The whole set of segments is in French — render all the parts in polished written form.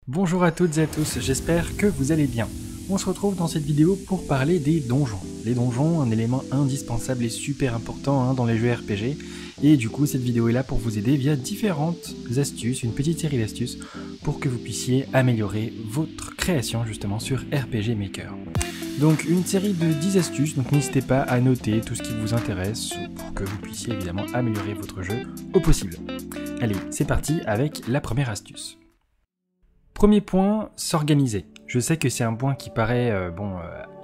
Bonjour à toutes et à tous, j'espère que vous allez bien. On se retrouve dans cette vidéo pour parler des donjons. Les donjons, un élément indispensable et super important dans les jeux RPG. Et du coup, cette vidéo est là pour vous aider via différentes astuces, une petite série d'astuces, pour que vous puissiez améliorer votre création justement sur RPG Maker. Donc une série de 10 astuces, donc n'hésitez pas à noter tout ce qui vous intéresse pour que vous puissiez évidemment améliorer votre jeu au possible. Allez, c'est parti avec la première astuce. Premier point, s'organiser. Je sais que c'est un point qui paraît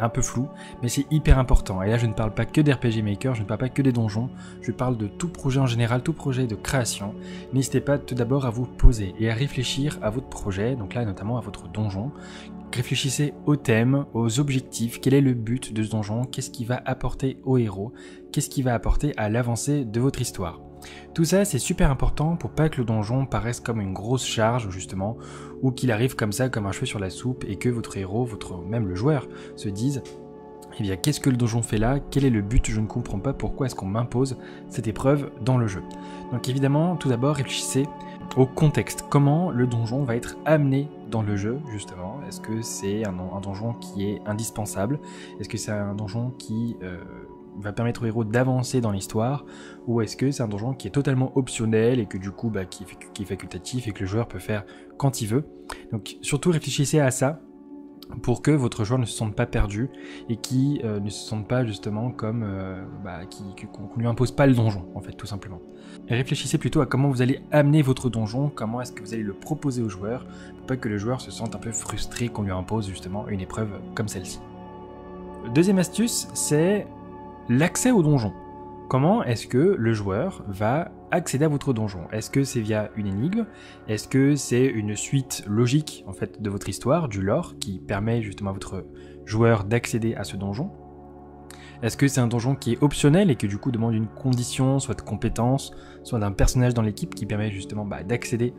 un peu flou, mais c'est hyper important. Et là, je ne parle pas que d'RPG Maker, je ne parle pas que des donjons, je parle de tout projet en général, tout projet de création. N'hésitez pas tout d'abord à vous poser et à réfléchir à votre projet, donc là notamment à votre donjon. Réfléchissez au thème, aux objectifs, quel est le but de ce donjon, qu'est-ce qui va apporter au héros, qu'est-ce qui va apporter à l'avancée de votre histoire. Tout ça, c'est super important pour pas que le donjon paraisse comme une grosse charge, justement, ou qu'il arrive comme ça, comme un cheveu sur la soupe, et que votre héros, même le joueur, se dise « Eh bien, qu'est-ce que le donjon fait là? Quel est le but? Je ne comprends pas pourquoi est-ce qu'on m'impose cette épreuve dans le jeu. » Donc évidemment, tout d'abord, réfléchissez au contexte. Comment le donjon va être amené dans le jeu, justement? Est-ce que c'est un donjon qui est indispensable? Est-ce que c'est un donjon qui va permettre au héros d'avancer dans l'histoire, ou est-ce que c'est un donjon qui est totalement optionnel et que du coup qui est facultatif et que le joueur peut faire quand il veut. Donc surtout réfléchissez à ça pour que votre joueur ne se sente pas perdu et qui ne se sente pas justement comme qu'on lui impose pas le donjon en fait, tout simplement. Et réfléchissez plutôt à comment vous allez amener votre donjon, comment est-ce que vous allez le proposer au joueur pour pas que le joueur se sente un peu frustré qu'on lui impose justement une épreuve comme celle-ci. Deuxième astuce, c'est l'accès au donjon. Comment est-ce que le joueur va accéder à votre donjon? Est-ce que c'est via une énigme? Est-ce que c'est une suite logique en fait de votre histoire, du lore, qui permet justement à votre joueur d'accéder à ce donjon? Est-ce que c'est un donjon qui est optionnel et qui du coup demande une condition, soit de compétence, soit d'un personnage dans l'équipe qui permet justement d'accéder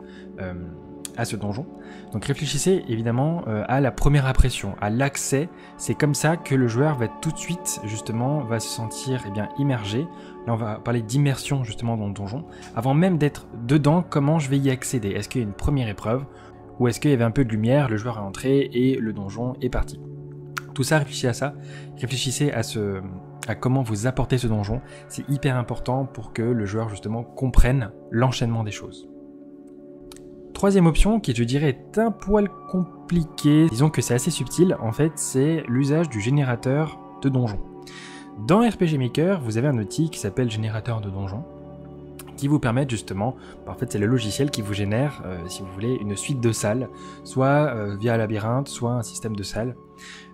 à ce donjon? Donc réfléchissez évidemment à la première impression, à l'accès. C'est comme ça que le joueur va tout de suite justement va se sentir immergé. Là on va parler d'immersion justement dans le donjon. Avant même d'être dedans, comment je vais y accéder? Est-ce qu'il y a une première épreuve ou est-ce qu'il y avait un peu de lumière, le joueur est entré et le donjon est parti? Tout ça, réfléchissez à ça. Réfléchissez à comment vous apportez ce donjon. C'est hyper important pour que le joueur justement comprenne l'enchaînement des choses. Troisième option, qui je dirais est un poil compliquée, disons que c'est assez subtil, en fait, c'est l'usage du générateur de donjons. Dans RPG Maker, vous avez un outil qui s'appelle générateur de donjons, qui vous permet justement, en fait c'est le logiciel qui vous génère, si vous voulez, une suite de salles, soit via un labyrinthe, soit un système de salles.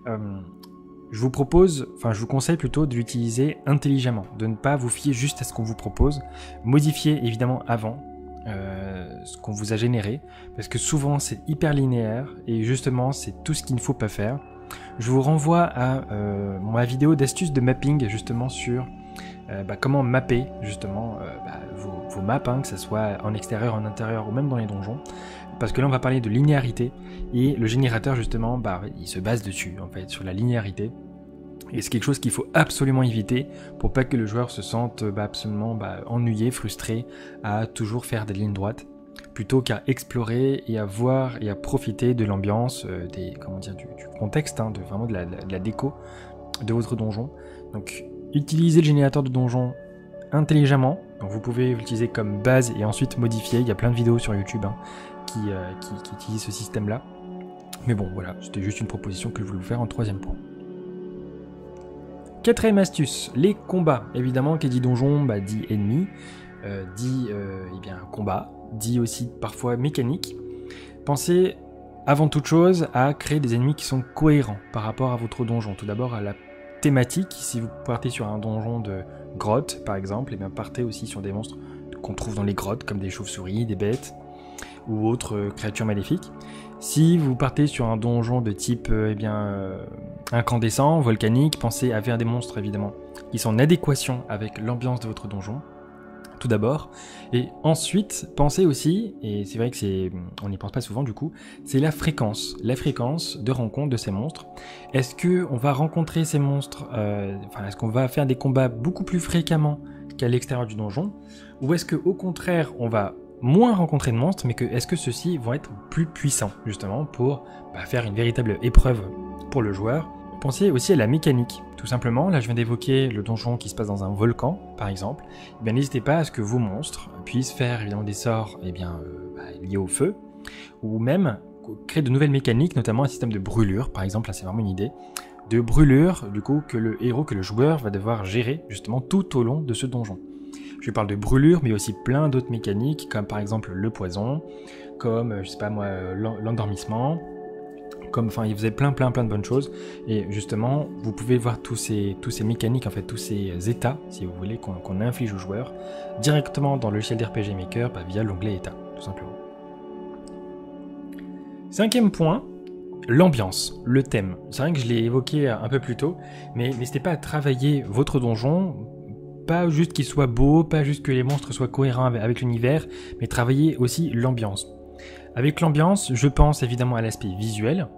Je vous conseille plutôt de l'utiliser intelligemment, de ne pas vous fier juste à ce qu'on vous propose, modifier évidemment avant, ce qu'on vous a généré, parce que souvent c'est hyper linéaire et justement c'est tout ce qu'il ne faut pas faire. Je vous renvoie à ma vidéo d'astuces de mapping justement sur comment mapper justement vos maps, que ce soit en extérieur, en intérieur ou même dans les donjons, parce que là on va parler de linéarité et le générateur justement il se base dessus en fait, sur la linéarité. Et c'est quelque chose qu'il faut absolument éviter pour pas que le joueur se sente absolument ennuyé, frustré à toujours faire des lignes droites, plutôt qu'à explorer et à voir et à profiter de l'ambiance, du contexte, vraiment de la déco de votre donjon. Donc utilisez le générateur de donjon intelligemment. Donc, vous pouvez l'utiliser comme base et ensuite modifier. Il y a plein de vidéos sur YouTube qui utilisent ce système-là. Mais bon, voilà, c'était juste une proposition que je voulais vous faire en troisième point. Quatrième astuce, les combats. Évidemment, qui dit donjon, dit ennemi, dit combat, dit aussi parfois mécanique. Pensez avant toute chose à créer des ennemis qui sont cohérents par rapport à votre donjon. Tout d'abord à la thématique. Si vous partez sur un donjon de grotte, par exemple, partez aussi sur des monstres qu'on trouve dans les grottes, comme des chauves-souris, des bêtes ou autres créatures maléfiques. Si vous partez sur un donjon de type incandescent, volcanique, pensez à faire des monstres évidemment qui sont en adéquation avec l'ambiance de votre donjon, tout d'abord. Et ensuite, pensez aussi, et c'est vrai que on n'y pense pas souvent du coup, c'est la fréquence de rencontre de ces monstres. Est-ce qu'on va rencontrer ces monstres, est-ce qu'on va faire des combats beaucoup plus fréquemment qu'à l'extérieur du donjon, ou est-ce qu'au contraire, on va moins rencontrer de monstres, mais est-ce que ceux-ci vont être plus puissants, justement, pour faire une véritable épreuve pour le joueur. Pensez aussi à la mécanique, tout simplement. Là, je viens d'évoquer le donjon qui se passe dans un volcan, par exemple. Eh bien, n'hésitez pas à ce que vos monstres puissent faire évidemment des sorts liés au feu, ou même créer de nouvelles mécaniques, notamment un système de brûlure, par exemple. Là, c'est vraiment une idée de brûlure, du coup, que le joueur va devoir gérer, justement, tout au long de ce donjon. Je parle de brûlure, mais aussi plein d'autres mécaniques, comme par exemple le poison, comme, je sais pas moi, l'endormissement, comme, enfin, vous avez plein de bonnes choses, et justement, vous pouvez voir tous ces mécaniques, en fait, tous ces états, si vous voulez, qu'on inflige aux joueurs, directement dans le logiciel d'RPG Maker, via l'onglet état, tout simplement. 5e point, l'ambiance, le thème. C'est vrai que je l'ai évoqué un peu plus tôt, mais n'hésitez pas à travailler votre donjon, pas juste qu'il soit beau, pas juste que les monstres soient cohérents avec l'univers, mais travailler aussi l'ambiance. Avec l'ambiance, je pense évidemment à l'aspect visuel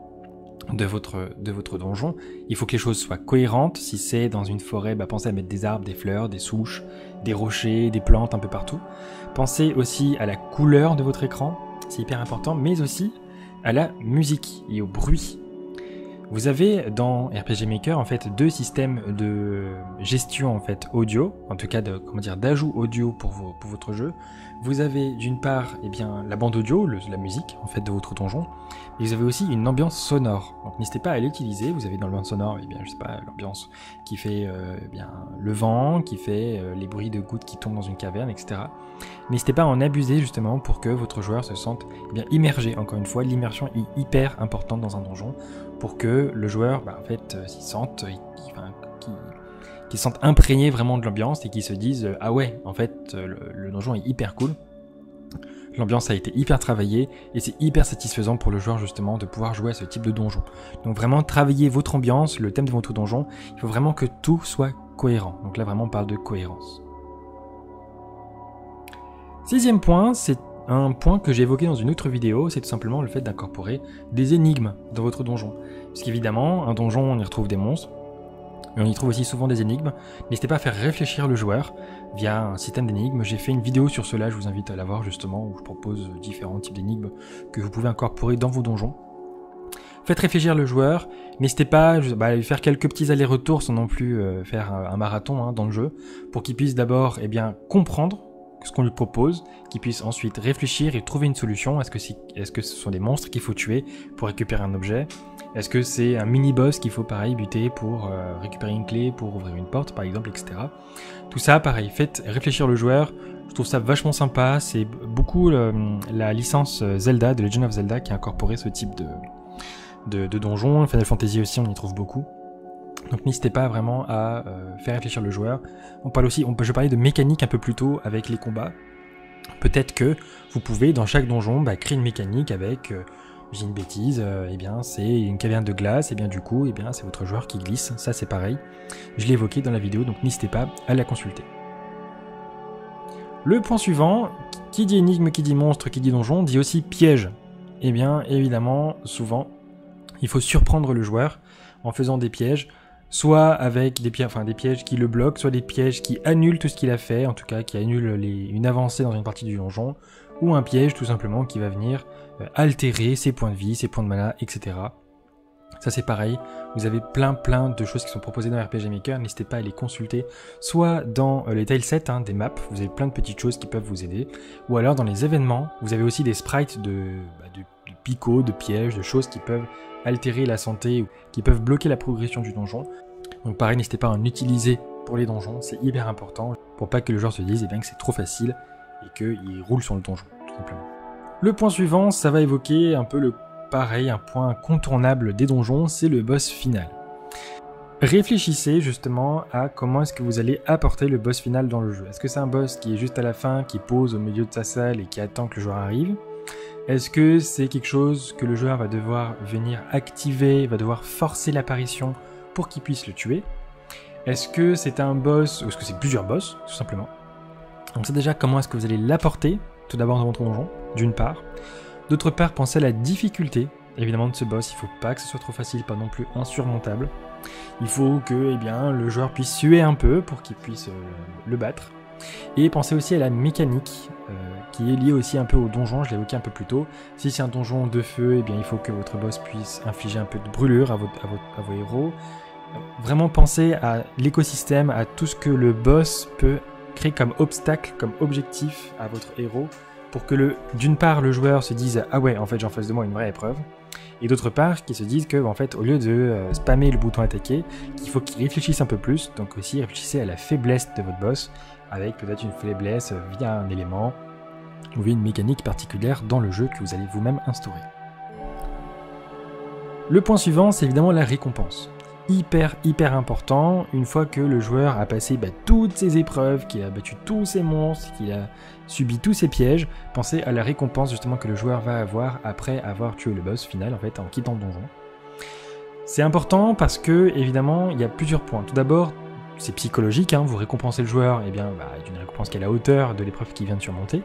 de votre donjon. Il faut que les choses soient cohérentes. Si c'est dans une forêt, pensez à mettre des arbres, des fleurs, des souches, des rochers, des plantes un peu partout. Pensez aussi à la couleur de votre écran, c'est hyper important, mais aussi à la musique et au bruit. Vous avez dans RPG Maker en fait 2 systèmes de gestion en fait audio, en tout cas d'ajout audio pour votre jeu. Vous avez d'une part la bande audio, la musique en fait de votre donjon, et vous avez aussi une ambiance sonore. Donc n'hésitez pas à l'utiliser. Vous avez dans l'ambiance sonore, je sais pas, l'ambiance qui fait le vent, qui fait les bruits de gouttes qui tombent dans une caverne, etc. N'hésitez pas à en abuser justement pour que votre joueur se sente immergé. Encore une fois, l'immersion est hyper importante dans un donjon pour que le joueur s'y sente, qu'il se sente imprégné vraiment de l'ambiance et qu'il se dise ah ouais, en fait le donjon est hyper cool. L'ambiance a été hyper travaillée et c'est hyper satisfaisant pour le joueur justement de pouvoir jouer à ce type de donjon. Donc vraiment travaillez votre ambiance, le thème de votre donjon, il faut vraiment que tout soit cohérent. Donc là vraiment on parle de cohérence. 6e point, c'est un point que j'ai évoqué dans une autre vidéo, c'est tout simplement le fait d'incorporer des énigmes dans votre donjon. Parce qu'évidemment, un donjon, on y retrouve des monstres, mais on y trouve aussi souvent des énigmes. N'hésitez pas à faire réfléchir le joueur via un système d'énigmes. J'ai fait une vidéo sur cela, je vous invite à la voir justement, où je propose différents types d'énigmes que vous pouvez incorporer dans vos donjons. Faites réfléchir le joueur, n'hésitez pas à lui faire quelques petits allers-retours sans non plus faire un marathon dans le jeu, pour qu'il puisse d'abord comprendre ce qu'on lui propose, qu'il puisse ensuite réfléchir et trouver une solution. Est-ce que ce sont des monstres qu'il faut tuer pour récupérer un objet? Est-ce que c'est un mini-boss qu'il faut pareil buter pour récupérer une clé, pour ouvrir une porte par exemple, etc. Tout ça pareil, faites réfléchir le joueur, je trouve ça vachement sympa, c'est beaucoup la licence Zelda, de Legend of Zelda qui a incorporé ce type de donjon. Final Fantasy aussi on y trouve beaucoup. Donc n'hésitez pas vraiment à faire réfléchir le joueur. Je parlais de mécanique un peu plus tôt avec les combats. Peut-être que vous pouvez dans chaque donjon créer une mécanique avec, j'ai une bêtise, c'est une caverne de glace, du coup c'est votre joueur qui glisse, ça c'est pareil. Je l'ai évoqué dans la vidéo, donc n'hésitez pas à la consulter. Le point suivant, qui dit énigme, qui dit monstre, qui dit donjon, dit aussi piège. Évidemment, souvent, il faut surprendre le joueur en faisant des pièges, soit avec des pièges qui le bloquent, soit des pièges qui annulent tout ce qu'il a fait, en tout cas qui annulent une avancée dans une partie du donjon, ou un piège tout simplement qui va venir altérer ses points de vie, ses points de mana, etc. Ça c'est pareil, vous avez plein de choses qui sont proposées dans RPG Maker, n'hésitez pas à les consulter, soit dans les tilesets des maps, vous avez plein de petites choses qui peuvent vous aider, ou alors dans les événements, vous avez aussi des sprites de picots, de pièges, de choses qui peuvent altérer la santé ou qui peuvent bloquer la progression du donjon. Donc pareil, n'hésitez pas à en utiliser pour les donjons, c'est hyper important pour pas que le joueur se dise que c'est trop facile et qu'il roule sur le donjon, tout simplement. Le point suivant, ça va évoquer un peu un point incontournable des donjons, c'est le boss final. Réfléchissez justement à comment est-ce que vous allez apporter le boss final dans le jeu. Est-ce que c'est un boss qui est juste à la fin, qui pose au milieu de sa salle et qui attend que le joueur arrive? Est-ce que c'est quelque chose que le joueur va devoir venir activer, va devoir forcer l'apparition pour qu'il puisse le tuer? Est-ce que c'est un boss, ou est-ce que c'est plusieurs boss, tout simplement? Donc c'est déjà comment est-ce que vous allez l'apporter, tout d'abord dans votre donjon, d'une part. D'autre part, pensez à la difficulté, évidemment, de ce boss. Il ne faut pas que ce soit trop facile, pas non plus insurmontable. Il faut que le joueur puisse suer un peu pour qu'il puisse le battre. Et pensez aussi à la mécanique qui est liée aussi un peu au donjon, je l'ai évoqué un peu plus tôt. Si c'est un donjon de feu, eh bien, il faut que votre boss puisse infliger un peu de brûlure à vos héros. Vraiment pensez à l'écosystème, à tout ce que le boss peut créer comme obstacle, comme objectif à votre héros, pour que d'une part le joueur se dise « Ah ouais, en fait j'ai en face de moi une vraie épreuve », et d'autre part qu'il se dise que en fait, au lieu de spammer le bouton attaquer, qu'il faut qu'il réfléchisse un peu plus, donc aussi réfléchissez à la faiblesse de votre boss, avec peut-être une faiblesse via un élément, ou via une mécanique particulière dans le jeu que vous allez vous-même instaurer. Le point suivant, c'est évidemment la récompense. Hyper important, une fois que le joueur a passé toutes ses épreuves, qu'il a battu tous ses monstres, qu'il a subi tous ses pièges, pensez à la récompense justement que le joueur va avoir après avoir tué le boss final en fait en quittant le donjon. C'est important parce que évidemment il y a plusieurs points. Tout d'abord, c'est psychologique, hein, vous récompensez le joueur d'une récompense qui est à la hauteur de l'épreuve qu'il vient de surmonter,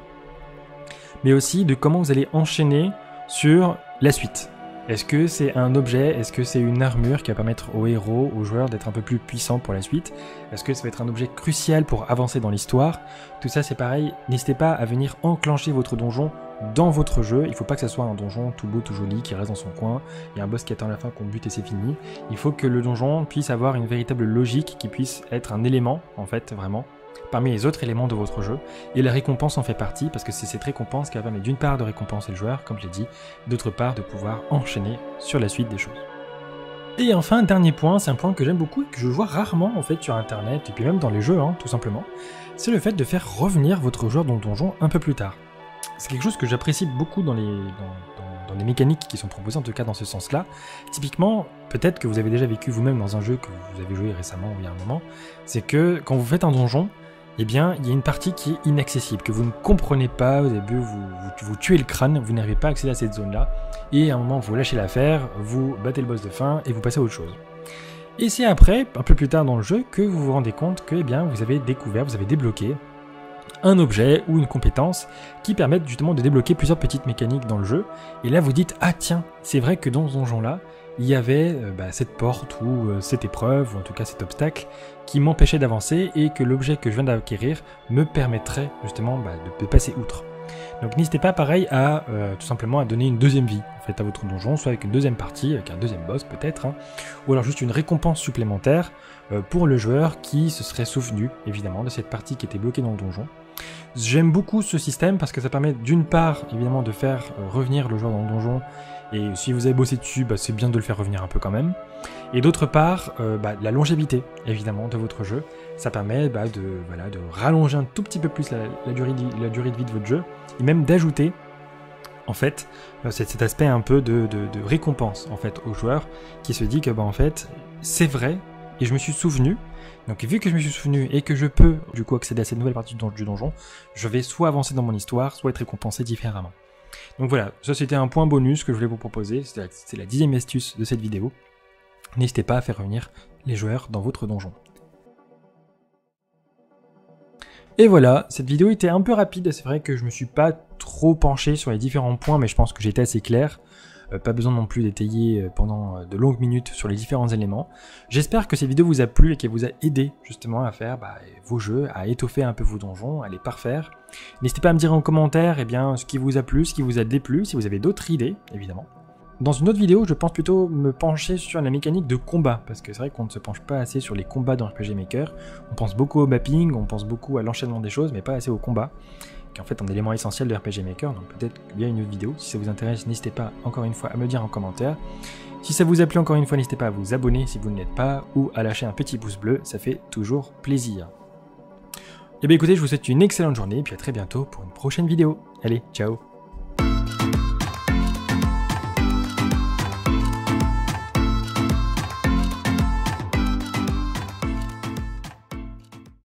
mais aussi de comment vous allez enchaîner sur la suite. Est-ce que c'est un objet? Est-ce que c'est une armure qui va permettre au héros, au joueur d'être un peu plus puissant pour la suite? Est-ce que ça va être un objet crucial pour avancer dans l'histoire? Tout ça c'est pareil, n'hésitez pas à venir enclencher votre donjon dans votre jeu. Il ne faut pas que ça soit un donjon tout beau, tout joli, qui reste dans son coin. Il y a un boss qui attend la fin qu'on bute et c'est fini. Il faut que le donjon puisse avoir une véritable logique, qui puisse être un élément, en fait, vraiment, parmi les autres éléments de votre jeu, et la récompense en fait partie, parce que c'est cette récompense qui va permettre d'une part de récompenser le joueur, comme je l'ai dit, d'autre part de pouvoir enchaîner sur la suite des choses. Et enfin, dernier point, c'est un point que j'aime beaucoup et que je vois rarement en fait sur internet, et puis même dans les jeux, hein, tout simplement, c'est le fait de faire revenir votre joueur dans le donjon un peu plus tard. C'est quelque chose que j'apprécie beaucoup dans les mécaniques qui sont proposées, en tout cas dans ce sens-là. Typiquement, peut-être que vous avez déjà vécu vous-même dans un jeu que vous avez joué récemment ou il y a un moment, c'est que quand vous faites un donjon, eh bien, il y a une partie qui est inaccessible, que vous ne comprenez pas, au début, vous tuez le crâne, vous n'arrivez pas à accéder à cette zone-là, et à un moment, vous lâchez l'affaire, vous battez le boss de fin, et vous passez à autre chose. Et c'est après, un peu plus tard dans le jeu, que vous vous rendez compte que, eh bien, vous avez découvert, vous avez débloqué un objet ou une compétence qui permettent justement de débloquer plusieurs petites mécaniques dans le jeu, et là vous dites « Ah tiens, c'est vrai que dans ce donjon-là, il y avait cette porte ou cette épreuve, ou en tout cas cet obstacle, qui m'empêchait d'avancer et que l'objet que je viens d'acquérir me permettrait justement de passer outre. » Donc n'hésitez pas pareil à tout simplement à donner une deuxième vie en fait, à votre donjon, soit avec une deuxième partie, avec un deuxième boss peut-être, hein, ou alors juste une récompense supplémentaire pour le joueur qui se serait souvenu évidemment de cette partie qui était bloquée dans le donjon. J'aime beaucoup ce système parce que ça permet d'une part évidemment de faire revenir le joueur dans le donjon, et si vous avez bossé dessus, c'est bien de le faire revenir un peu quand même. Et d'autre part, la longévité évidemment de votre jeu, ça permet de rallonger un tout petit peu plus la durée de vie de votre jeu, et même d'ajouter en fait cet aspect un peu de récompense en fait au joueur qui se dit que en fait c'est vrai et je me suis souvenu. Donc vu que je me suis souvenu et que je peux du coup accéder à cette nouvelle partie du donjon, je vais soit avancer dans mon histoire, soit être récompensé différemment. Donc voilà, ça c'était un point bonus que je voulais vous proposer, c'est la 10e astuce de cette vidéo. N'hésitez pas à faire revenir les joueurs dans votre donjon. Et voilà, cette vidéo était un peu rapide, c'est vrai que je me suis pas trop penché sur les différents points, mais je pense que j'étais assez clair. Pas besoin non plus d'étayer pendant de longues minutes sur les différents éléments. J'espère que cette vidéo vous a plu et qu'elle vous a aidé justement à faire vos jeux, à étoffer un peu vos donjons, à les parfaire. N'hésitez pas à me dire en commentaire ce qui vous a plu, ce qui vous a déplu, si vous avez d'autres idées, évidemment. Dans une autre vidéo, je pense plutôt me pencher sur la mécanique de combat, parce que c'est vrai qu'on ne se penche pas assez sur les combats dans RPG Maker. On pense beaucoup au mapping, on pense beaucoup à l'enchaînement des choses, mais pas assez au combat, qui est en fait un élément essentiel de RPG Maker, donc peut-être qu'il y a une autre vidéo. Si ça vous intéresse, n'hésitez pas encore une fois à me dire en commentaire. Si ça vous a plu encore une fois, n'hésitez pas à vous abonner si vous ne l'êtes pas, ou à lâcher un petit pouce bleu, ça fait toujours plaisir. Et bien écoutez, je vous souhaite une excellente journée, et puis à très bientôt pour une prochaine vidéo. Allez, ciao!